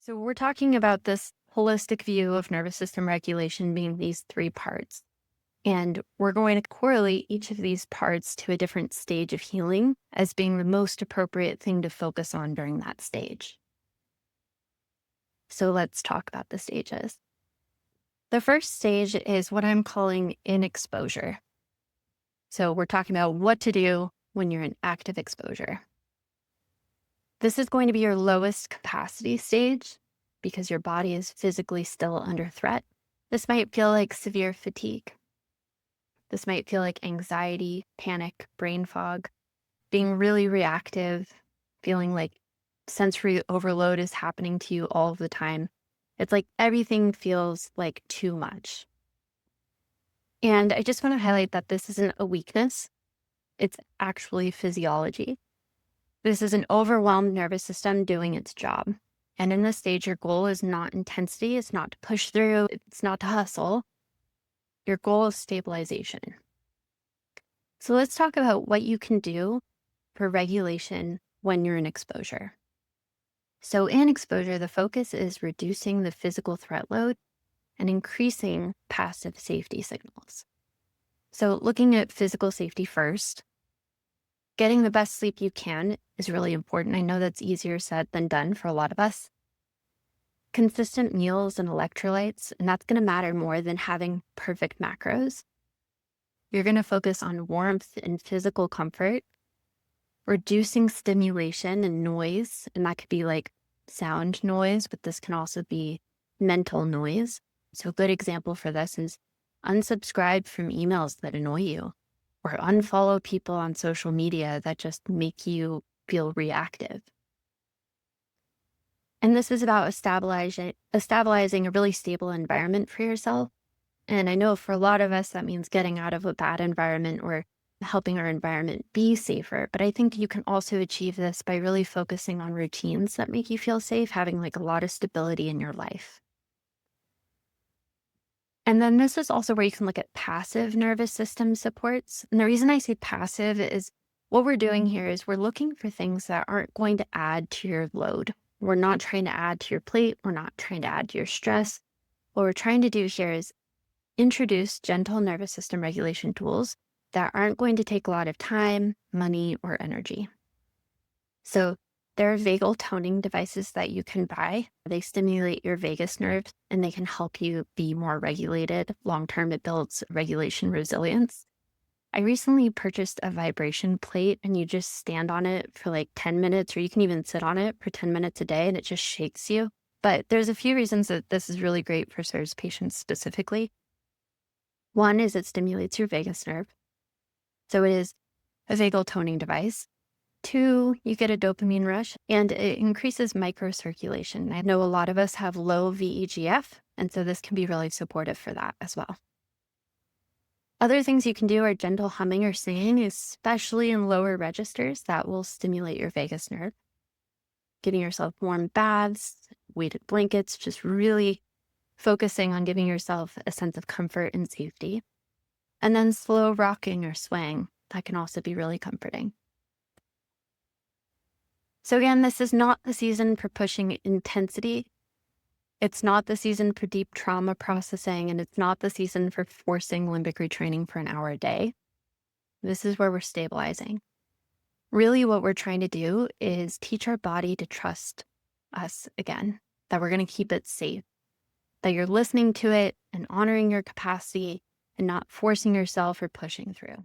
So we're talking about this holistic view of nervous system regulation being these three parts. And we're going to correlate each of these parts to a different stage of healing as being the most appropriate thing to focus on during that stage. So let's talk about the stages. The first stage is what I'm calling in exposure. So we're talking about what to do when you're in active exposure. This is going to be your lowest capacity stage because your body is physically still under threat. This might feel like severe fatigue. This might feel like anxiety, panic, brain fog, being really reactive, feeling like sensory overload is happening to you all of the time. It's like everything feels like too much. And I just want to highlight that this isn't a weakness, it's actually physiology. This is an overwhelmed nervous system doing its job. And in this stage, your goal is not intensity, it's not to push through, it's not to hustle. Your goal is stabilization. So let's talk about what you can do for regulation when you're in exposure. So in exposure, the focus is reducing the physical threat load and increasing passive safety signals. So looking at physical safety first, getting the best sleep you can is really important. I know that's easier said than done for a lot of us. Consistent meals and electrolytes, and that's going to matter more than having perfect macros. You're going to focus on warmth and physical comfort, reducing stimulation and noise, and that could be like sound noise, but this can also be mental noise. So a good example for this is unsubscribe from emails that annoy you or unfollow people on social media that just make you feel reactive. And this is about stabilizing a really stable environment for yourself. And I know for a lot of us, that means getting out of a bad environment or helping our environment be safer. But I think you can also achieve this by really focusing on routines that make you feel safe, having like a lot of stability in your life. And then this is also where you can look at passive nervous system supports. And the reason I say passive is what we're doing here is we're looking for things that aren't going to add to your load. We're not trying to add to your plate. We're not trying to add to your stress. What we're trying to do here is introduce gentle nervous system regulation tools that aren't going to take a lot of time, money, or energy. So there are vagal toning devices that you can buy. They stimulate your vagus nerve and they can help you be more regulated. Long term, it builds regulation resilience. I recently purchased a vibration plate and you just stand on it for like 10 minutes, or you can even sit on it for 10 minutes a day and it just shakes you. But there's a few reasons that this is really great for CIRS patients specifically. One is it stimulates your vagus nerve. So it is a vagal toning device. Two, you get a dopamine rush and it increases microcirculation. I know a lot of us have low VEGF, and so this can be really supportive for that as well. Other things you can do are gentle humming or singing, especially in lower registers that will stimulate your vagus nerve. Getting yourself warm baths, weighted blankets, just really focusing on giving yourself a sense of comfort and safety. And then slow rocking or swaying, that can also be really comforting. So again, this is not the season for pushing intensity. It's not the season for deep trauma processing, and it's not the season for forcing limbic retraining for an hour a day. This is where we're stabilizing. Really, what we're trying to do is teach our body to trust us again, that we're going to keep it safe, that you're listening to it and honoring your capacity and not forcing yourself or pushing through.